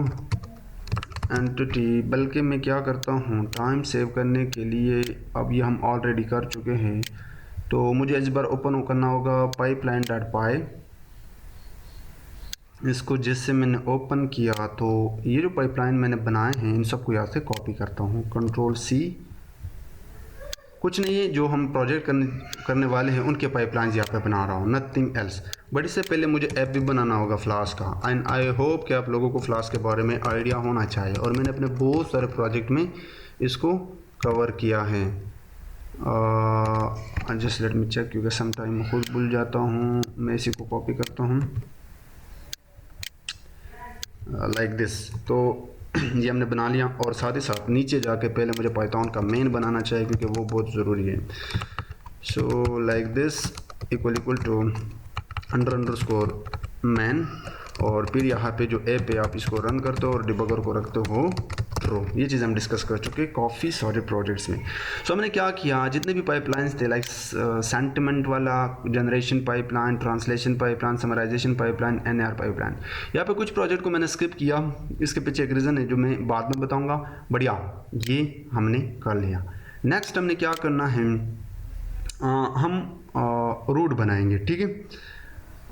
entity. बल्कि मैं क्या करता हूँ, टाइम सेव करने के लिए, अब ये हम ऑलरेडी कर चुके हैं, तो मुझे इस बार ओपन करना होगा पाइपलाइन डॉट पाई। इसको जिससे मैंने ओपन किया, तो ये जो पाइपलाइन मैंने बनाए हैं इन सबको यहाँ से कॉपी करता हूँ, कंट्रोल सी। कुछ नहीं है, जो हम प्रोजेक्ट करने वाले हैं उनके पाइपलाइंस यहाँ पे बना रहा हूँ, नथिंग एल्स। बट इससे पहले मुझे ऐप भी बनाना होगा फ्लास्क का, एंड आई होप कि आप लोगों को फ्लास्क के बारे में आइडिया होना चाहिए, और मैंने अपने बहुत सारे प्रोजेक्ट में इसको कवर किया है। जस्ट लेट मी चेक, क्योंकि सम टाइम मैं खुद भूल जाता हूँ। मैं इसी को कॉपी करता हूँ लाइक दिस। तो ये हमने बना लिया, और साथ ही साथ नीचे जाके पहले मुझे पाइथन का मेन बनाना चाहिए, क्योंकि वो बहुत ज़रूरी है। So like this equal to underscore main, और फिर यहाँ पे जो ऐप है आप इसको रन करते हो और डिबगर को रखते हो ट्रू। ये चीज़ हम डिस्कस कर चुके हैं काफ़ी सारे प्रोजेक्ट्स में। सो हमने क्या किया, जितने भी पाइपलाइंस थे, लाइक सेंटिमेंट वाला, generation pipeline, translation pipeline, summarization pipeline, NR pipeline, यहाँ पे कुछ प्रोजेक्ट को मैंने स्किप किया। इसके पीछे एक रीज़न है जो मैं बाद में बताऊँगा। बढ़िया, ये हमने कर लिया। नेक्स्ट हमने क्या करना है, हम रूट बनाएंगे, ठीक है।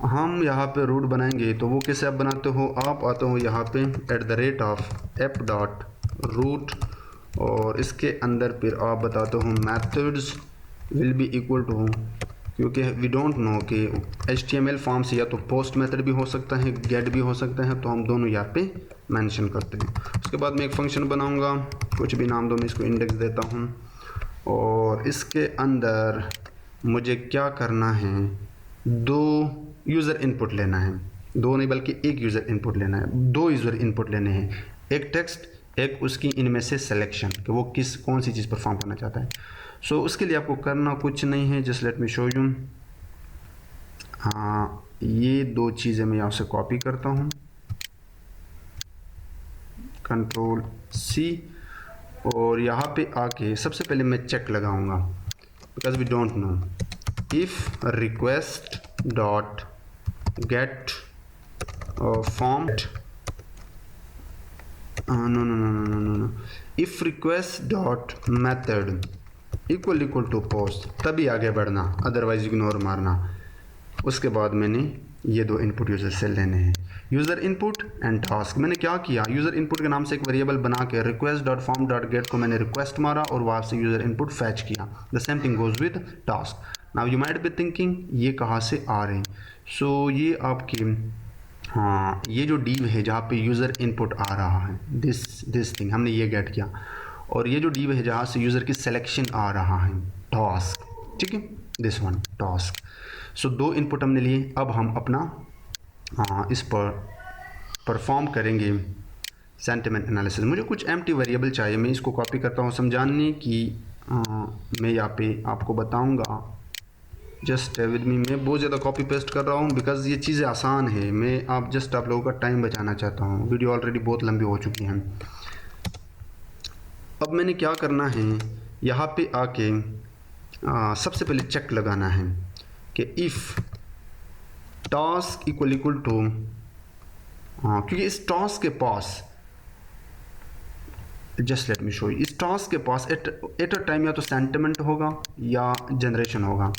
हम यहाँ पे रूट बनाएंगे, तो वो कैसे आप बनाते हो, आप आते हो यहाँ पे @app.root, और इसके अंदर फिर आप बताते हो methods will be equal to, क्योंकि वी डोंट नो कि HTML फॉर्म से या तो पोस्ट मेथड भी हो सकता है, गेट भी हो सकता है, तो हम दोनों यहाँ पे मेंशन करते हैं। उसके बाद मैं एक फंक्शन बनाऊँगा, कुछ भी नाम दो, मैं इसको इंडेक्स देता हूँ, और इसके अंदर मुझे क्या करना है, दो यूज़र इनपुट लेना है, दो नहीं बल्कि एक यूज़र इनपुट लेना है, दो यूज़र इनपुट लेने हैं, एक टेक्स्ट, एक उसकी इनमें से सिलेक्शन कि वो कौन सी चीज़ परफॉर्म करना चाहता है। सो उसके लिए आपको करना कुछ नहीं है, just let me show you. हाँ, ये दो चीज़ें मैं यहाँ से कॉपी करता हूँ, कंट्रोल C, और यहाँ पे आके सबसे पहले मैं चेक लगाऊंगा, because we don't know, if request dot get form, no, if request dot method equal to post, तभी आगे बढ़ना, अदरवाइज इग्नोर मारना। उसके बाद मैंने ये दो इनपुट यूज़र से लेने हैं, यूज़र इनपुट एंड टास्क। मैंने क्या किया, यूज़र इनपुट के नाम से एक वेरिएबल बना के request dot form dot gate को मैंने रिक्वेस्ट मारा, और वहाँ से यूज़र इनपुट फैच किया। The same thing goes with task. Now you might be thinking ये कहाँ से आ रहे हैं। सो ये आपके, हाँ, ये जो डीव है जहाँ पे यूज़र इनपुट आ रहा है, दिस थिंग हमने ये गेट किया, और ये जो डीव है जहाँ से यूज़र की सिलेक्शन आ रहा है, टास्क, ठीक है, दिस वन टास्क। सो दो इनपुट हमने लिए। अब हम अपना इस पर परफॉर्म करेंगे सेंटिमेंट एनालिसिस। मुझे कुछ एम्प्टी वेरिएबल चाहिए, मैं इसको कॉपी करता हूँ समझाने की, मैं यहाँ पे आपको बताऊँगा, जस्ट विद मी। मैं बहुत ज़्यादा कॉपी पेस्ट कर रहा हूँ बिकॉज ये चीज़ें आसान है, मैं आप लोगों का टाइम बचाना चाहता हूँ, वीडियो ऑलरेडी बहुत लंबी हो चुकी हैं। अब मैंने क्या करना है, यहाँ पे आके सबसे पहले चेक लगाना है कि इफ़ टास्क इक्वल टू, क्योंकि इस टास्क के पास just let me show you, इस टास्क के पास एट अ टाइम या तो सेंटिमेंट होगा या जनरेशन होगा,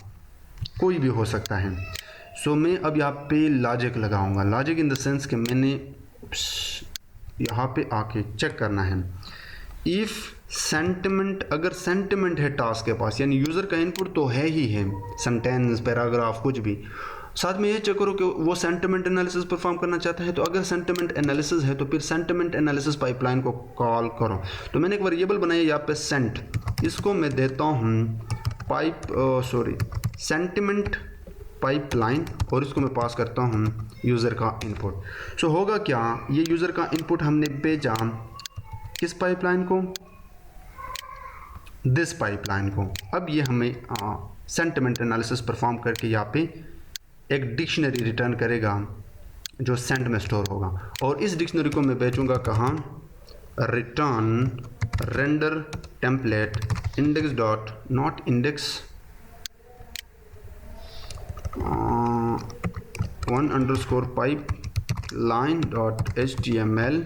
कोई भी हो सकता है। सो मैं अब यहाँ पे लॉजिक लगाऊंगा, लॉजिक इन द सेंस कि मैंने यहाँ पे आके चेक करना है इफ़ सेंटिमेंट, अगर सेंटिमेंट है टास्क के पास, यानी यूज़र का इनपुट तो है ही है, सेंटेंस, पैराग्राफ, कुछ भी, साथ में ये चेक करो कि वो सेंटिमेंट एनालिसिस परफॉर्म करना चाहता है। तो अगर सेंटिमेंट एनालिसिस है तो फिर सेंटिमेंट एनालिसिस पाइपलाइन को कॉल करो। तो मैंने एक वेरिएबल बनाया यहाँ पे सेंट, इसको मैं देता हूँ सेंटिमेंट पाइपलाइन, और इसको मैं पास करता हूँ यूज़र का इनपुट। सो होगा क्या, ये यूज़र का इनपुट हमने भेजा किस पाइपलाइन को, दिस पाइपलाइन को। अब ये हमें सेंटिमेंट एनालिसिस परफॉर्म करके यहाँ पे एक डिक्शनरी रिटर्न करेगा जो सेंट में स्टोर होगा, और इस डिक्शनरी को मैं भेजूँगा कहाँ, return render template index dot not index 1_pipeline.html,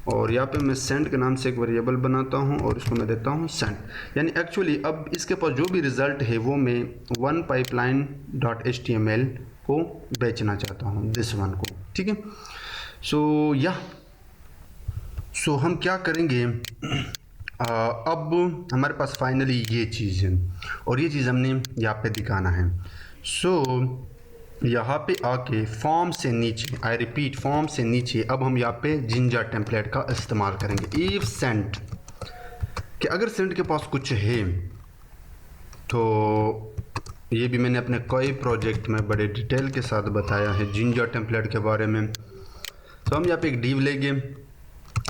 और यहाँ पे मैं सेंड के नाम से एक वेरिएबल बनाता हूँ और इसको मैं देता हूँ सेंड। यानी एक्चुअली अब इसके पास जो भी रिज़ल्ट है वो मैं 1pipeline.html को बेचना चाहता हूँ, दिस वन को, ठीक है। सो हम क्या करेंगे, अब हमारे पास फाइनली ये चीज़ है और ये चीज़ हमने यहाँ पे दिखाना है। यहाँ पे आके फॉर्म से नीचे, आई रिपीट फॉर्म से नीचे, अब हम यहाँ पे जिंजर टेम्पलेट का इस्तेमाल करेंगे। इफ सेंट, कि अगर सेंट के पास कुछ है, तो ये भी मैंने अपने कई प्रोजेक्ट में बड़े डिटेल के साथ बताया है जिंजर टेम्पलेट के बारे में। तो हम यहाँ पे एक डिव लेंगे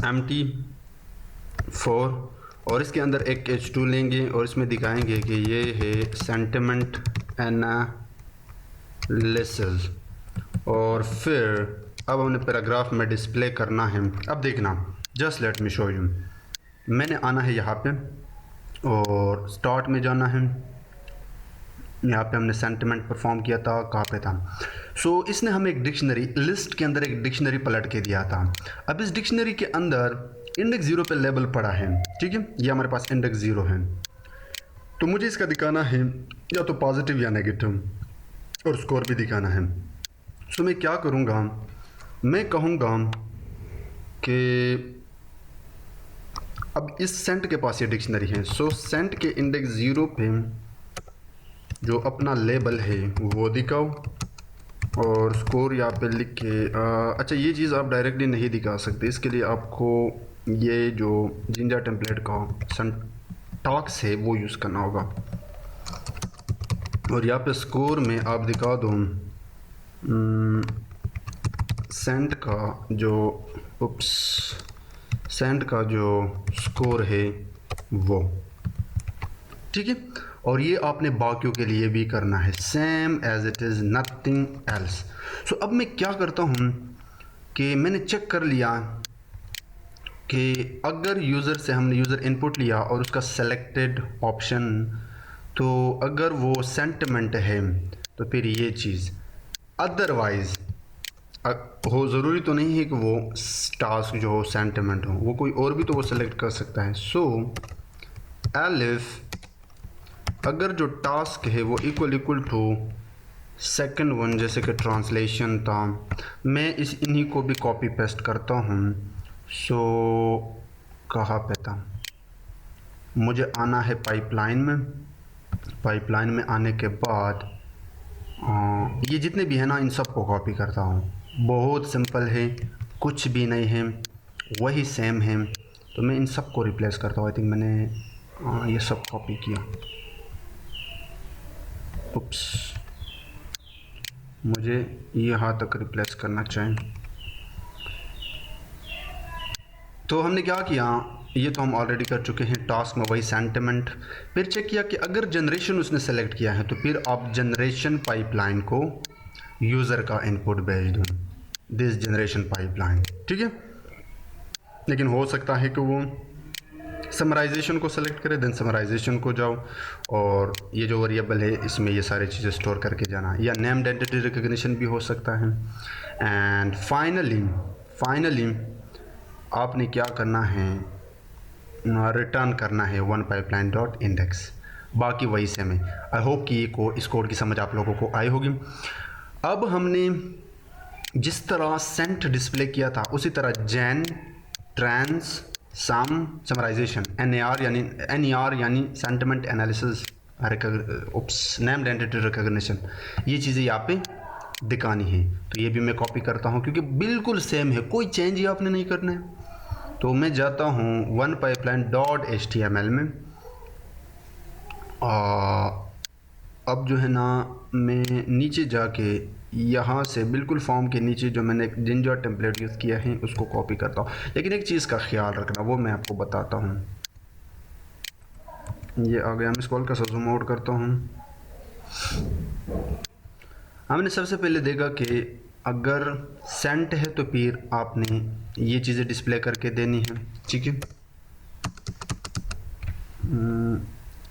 empty4 और इसके अंदर एक h2 लेंगे और इसमें दिखाएंगे कि ये है सेंटिमेंट एनालिसिस, और फिर अब हमने पैराग्राफ में डिस्प्ले करना है। अब देखना, just let me show you, मैंने आना है यहाँ पे और स्टार्ट में जाना है, यहाँ पे हमने सेंटिमेंट परफॉर्म किया था, कहाँ पे था। सो इसने हमें एक डिक्शनरी, लिस्ट के अंदर एक डिक्शनरी पलट के दिया था। अब इस डिक्शनरी के अंदर इंडेक्स 0 पे लेबल पड़ा है, ठीक है, ये हमारे पास इंडेक्स 0 है। तो मुझे इसका दिखाना है या तो पॉजिटिव या नेगेटिव, और स्कोर भी दिखाना है। सो मैं क्या करूँगा, मैं कहूँगा कि अब इस सेंट के पास ये डिक्शनरी है, सो सेंट के इंडेक्स 0 पे जो अपना लेबल है वो दिखाओ और स्कोर यहाँ पे लिख के अच्छा ये चीज़ आप डायरेक्टली नहीं दिखा सकते, इसके लिए आपको ये जो जिंजर टेम्पलेट का सिंटैक्स है वो यूज़ करना होगा। और यहाँ पे स्कोर में आप दिखा दो सेंट का जो स्कोर है वो, ठीक है। और ये आपने बाकियों के लिए भी करना है, same as it is, nothing else. So अब मैं क्या करता हूँ कि मैंने चेक कर लिया कि अगर यूज़र से हमने यूज़र इनपुट लिया और उसका सेलेक्टेड ऑप्शन, तो अगर वो सेंटिमेंट है तो फिर ये चीज़, अदरवाइज़ हो ज़रूरी तो नहीं है कि वो टास्क जो हो सेंटिमेंट हो, वो कोई और भी तो वो सेलेक्ट कर सकता है। सो एलिफ अगर जो टास्क है वो इक्वल टू सेकंड वन, जैसे कि ट्रांसलेशन था, मैं इन्हीं को भी कॉपी पेस्ट करता हूँ। सो कहाँ पे था, मुझे आना है पाइपलाइन में। पाइपलाइन में आने के बाद ये जितने भी हैं ना, इन सब को कॉपी करता हूँ। बहुत सिंपल है, कुछ भी नहीं है, वही सेम है। तो मैं इन सब को रिप्लेस करता हूँ। आई थिंक मैंने ये सब कॉपी किया। उप्स, मुझे ये यहाँ तक रिप्लेस करना चाहिए। तो हमने क्या किया, ये तो हम ऑलरेडी कर चुके हैं टास्क में, वही सेंटिमेंट। फिर चेक किया कि अगर जनरेशन उसने सेलेक्ट किया है तो फिर आप जनरेशन पाइपलाइन को यूज़र का इनपुट भेज दो, दिस जनरेशन पाइपलाइन, ठीक है। लेकिन हो सकता है कि वो समराइजेशन को सेलेक्ट करें, देन समराइजेशन को जाओ और ये जो वेरिएबल है इसमें ये सारी चीज़ें स्टोर करके जाना, या नेम्ड एंटिटी रिकग्निशन भी हो सकता है। एंड फाइनली आपने क्या करना है रिटर्न करना है वन पाइपलाइन डॉट इंडेक्स, बाकी वही सेम है। आई होप कि इस कोड की समझ आप लोगों को आई होगी। अब हमने जिस तरह सेंट डिस्प्ले किया था उसी तरह जैन trans sum summarization N A R यानी sentiment analysis named entity recognition, ये चीज़ें यहाँ पे दिखानी है। तो ये भी मैं कॉपी करता हूँ क्योंकि बिल्कुल सेम है, कोई चेंज ही आपने नहीं करना है। तो मैं जाता हूँ वन पाइपलाइन डॉट HTML में। अब जो है ना मैं नीचे जाके यहाँ से बिल्कुल फॉर्म के नीचे जो मैंने जिंजर टेम्पलेट यूज़ किया है उसको कॉपी करता हूँ। लेकिन एक चीज़ का ख्याल रखना, वो मैं आपको बताता हूँ। ये आ गया, मैं स्क्रॉल का जूम आउट करता हूँ। हमने सबसे पहले देखा कि अगर सेंट है तो फिर आपने ये चीज़ें डिस्प्ले करके देनी है, ठीक है।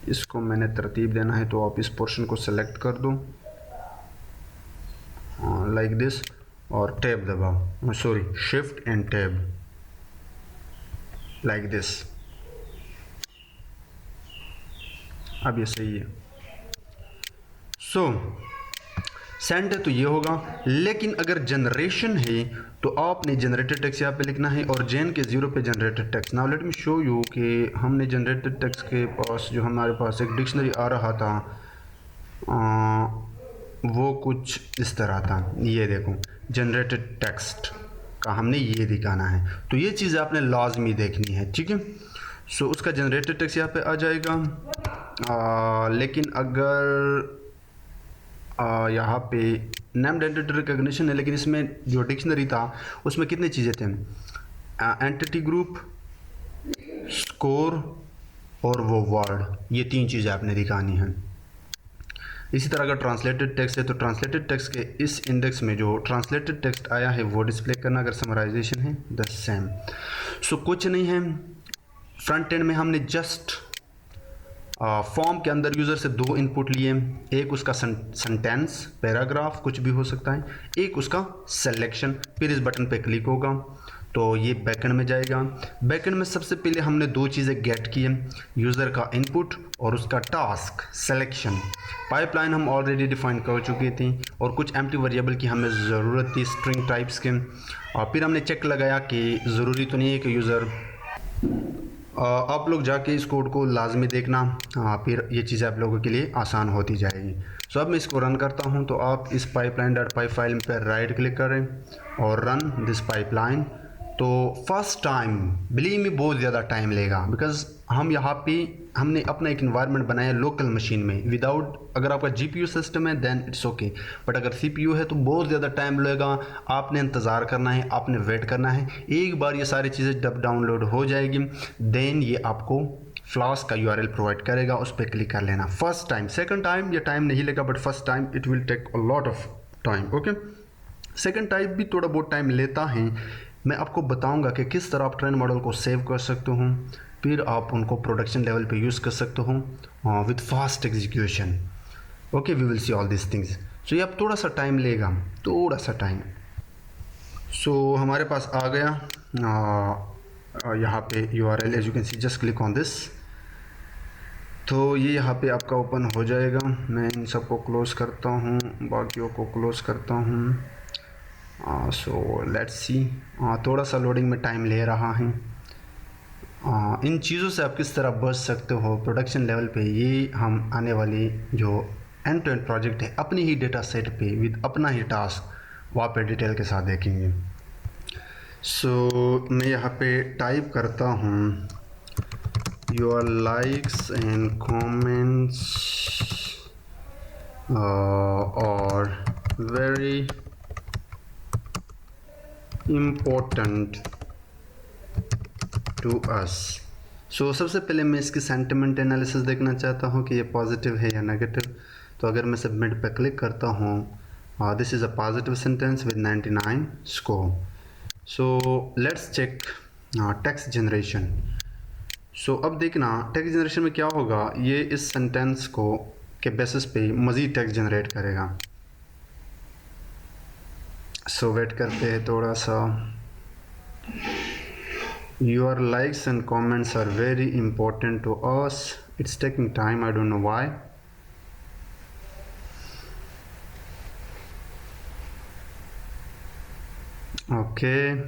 इसको मैंने तरतीब देना है तो आप इस पोर्शन को सेलेक्ट कर दो लाइक दिस और टैब दबाओ, sorry shift and tab like this. अब ये सही है। सो सेंट है तो ये होगा, लेकिन अगर जनरेशन है तो आपने जनरेटेड टेक्स्ट यहाँ पे लिखना है और जेन के 0 पे generated text. Now let me show you कि हमने जनरेटेड टेक्स्ट के पास जो हमारे पास एक डिक्शनरी आ रहा था वो कुछ इस तरह था। ये देखो जनरेटेड टेक्स्ट का हमने ये दिखाना है, तो ये चीज़ आपने लाजमी देखनी है, ठीक है। सो उसका जनरेटेड टेक्स्ट यहाँ पे आ जाएगा। लेकिन अगर यहाँ पे नेम्ड एंटिटी रिकॉग्निशन है, लेकिन इसमें जो डिक्शनरी था उसमें कितनी चीज़ें थे, एंटिटी ग्रुप, स्कोर और वो वर्ड, ये 3 चीज़ें आपने दिखानी हैं। इसी तरह अगर ट्रांसलेटेड टेक्स्ट है तो ट्रांसलेटेड टेक्स्ट के इस इंडेक्स में जो ट्रांसलेटेड टेक्स्ट आया है वो डिस्प्ले करना। अगर समराइजेशन है द सेम। सो कुछ नहीं है, फ्रंट एंड में हमने जस्ट फॉर्म के अंदर यूज़र से 2 इनपुट लिए, एक उसका सेंटेंस पैराग्राफ कुछ भी हो सकता है, एक उसका सिलेक्शन। फिर इस बटन पे क्लिक होगा तो ये बैकएंड में जाएगा। बैकएंड में सबसे पहले हमने 2 चीज़ें गेट की है, यूज़र का इनपुट और उसका टास्क सिलेक्शन। पाइपलाइन हम ऑलरेडी डिफाइन कर चुके थे और कुछ एम्प्टी वेरिएबल की हमें ज़रूरत थी स्ट्रिंग टाइप्स के। और फिर हमने चेक लगाया कि ज़रूरी तो नहीं है कि यूज़र, आप लोग जाके इस कोड को लाजमी देखना, फिर ये चीज़ें आप लोगों के लिए आसान होती जाएगी। सो अब मैं इसको रन करता हूँ तो आप इस पाइपलाइन डॉट पाई फाइल पर राइट क्लिक करें और रन दिस पाइपलाइन। तो फर्स्ट टाइम बिलीव में बहुत ज़्यादा टाइम लेगा, बिकॉज हम यहाँ पे हमने अपना एक इन्वायरमेंट बनाया लोकल मशीन में विदाउट, अगर आपका GPU सिस्टम है देन इट्स ओके, बट अगर CPU है तो बहुत ज़्यादा टाइम लगेगा। आपने इंतज़ार करना है, आपने वेट करना है। एक बार ये सारी चीज़ें जब डाउनलोड हो जाएगी देन ये आपको फ्लास्क का URL प्रोवाइड करेगा, उस पर क्लिक कर लेना। फर्स्ट टाइम, सेकंड टाइम ये टाइम नहीं लेगा, but first time it will take a lot of time, okay. Second type भी थोड़ा बहुत टाइम लेता है। मैं आपको बताऊंगा कि किस तरह आप ट्रेन मॉडल को सेव कर सकते हो, फिर आप उनको प्रोडक्शन लेवल पे यूज़ कर सकते हो with fast execution. Okay, we will see all this things. So ये अब थोड़ा सा टाइम लेगा, थोड़ा सा टाइम। सो हमारे पास आ गया यहाँ पे URL, as you can see, just click on this. तो ये यहाँ पे आपका ओपन हो जाएगा। मैं इन सबको क्लोज़ करता हूँ, बाकियों को क्लोज़ करता हूँ। सो लेट्स सी, थोड़ा सा लोडिंग में टाइम ले रहा है। इन चीज़ों से आप किस तरह बच सकते हो प्रोडक्शन लेवल पे, ये हम आने वाली जो एंड टू एंड प्रोजेक्ट है अपनी ही डेटा सेट पे विद अपना ही टास्क वहाँ पे डिटेल के साथ देखेंगे। सो मैं यहाँ पे टाइप करता हूँ योर लाइक्स एंड कमेंट्स और वेरी इम्पोर्टेंट टू अस। सो सबसे पहले मैं इसकी सेंटिमेंट एनालिसिस देखना चाहता हूँ कि ये पॉजिटिव है या नेगेटिव। तो अगर मैं सबमिट पर क्लिक करता हूँ, this is a positive sentence with 99 score. So let's check text generation. So अब देखना टेक्स्ट जनरेशन में क्या होगा, ये इस सेंटेंस को के बेसिस पे मज़ीद टेक्स्ट जनरेट करेगा। सो वेट करते हैं थोड़ा सा। Your likes and comments are very important to us. It's taking time, I don't know why. Okay.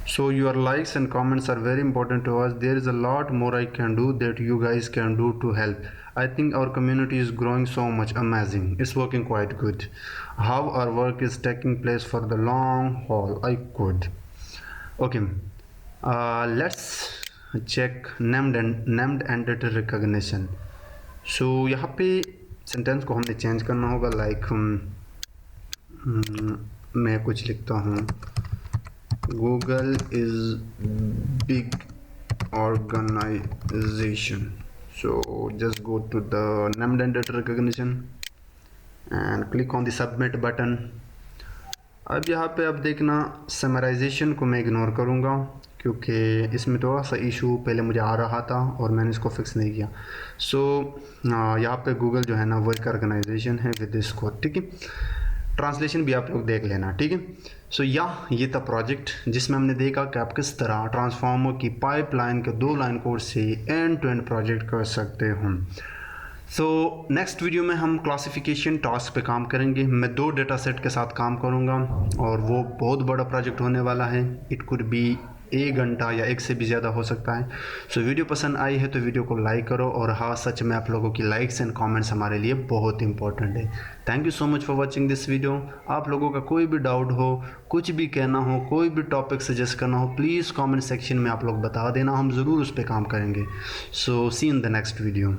So your likes and comments are very important to us. There is a lot more I can do that you guys can do to help. I think our community is growing so much. Amazing. It's working quite good. How our work is taking place for the long haul. I could. Okay. Let's check named entity recognition. So यहाँ पे सेंटेंस को हमने चेंज करना होगा. लाइक मैं कुछ लिखता हूँ. Google is big organization. So just go to the named entity recognition and click on the submit button. अब यहाँ पे अब देखना समराइजेशन को मैं इग्नोर करूँगा क्योंकि इसमें थोड़ा सा इशू पहले मुझे आ रहा था और मैंने इसको फिक्स नहीं किया. सो यहाँ पे गूगल जो है ना वर्क ऑर्गेनाइजेशन है विद इसको. ठीक है. ट्रांसलेशन भी आप लोग देख लेना. ठीक है. सो ये था प्रोजेक्ट जिसमें हमने देखा कि आप किस तरह ट्रांसफार्मर की पाइपलाइन के 2 लाइन कोड से एंड टू एंड प्रोजेक्ट कर सकते हो. सो नेक्स्ट वीडियो में हम क्लासिफिकेशन टास्क पे काम करेंगे. मैं 2 डेटा सेट के साथ काम करूँगा और वो बहुत बड़ा प्रोजेक्ट होने वाला है. इट कुड बी 1 घंटा या 1 से भी ज़्यादा हो सकता है. सो वीडियो पसंद आई है तो वीडियो को लाइक करो. और हाँ, सच में आप लोगों की लाइक्स एंड कमेंट्स हमारे लिए बहुत इंपॉर्टेंट है. Thank you so much for watching this video. आप लोगों का कोई भी डाउट हो, कुछ भी कहना हो, कोई भी टॉपिक सजेस्ट करना हो, प्लीज़ कॉमेंट सेक्शन में आप लोग बता देना. हम ज़रूर उस पर काम करेंगे. सो सी इन द नेक्स्ट वीडियो.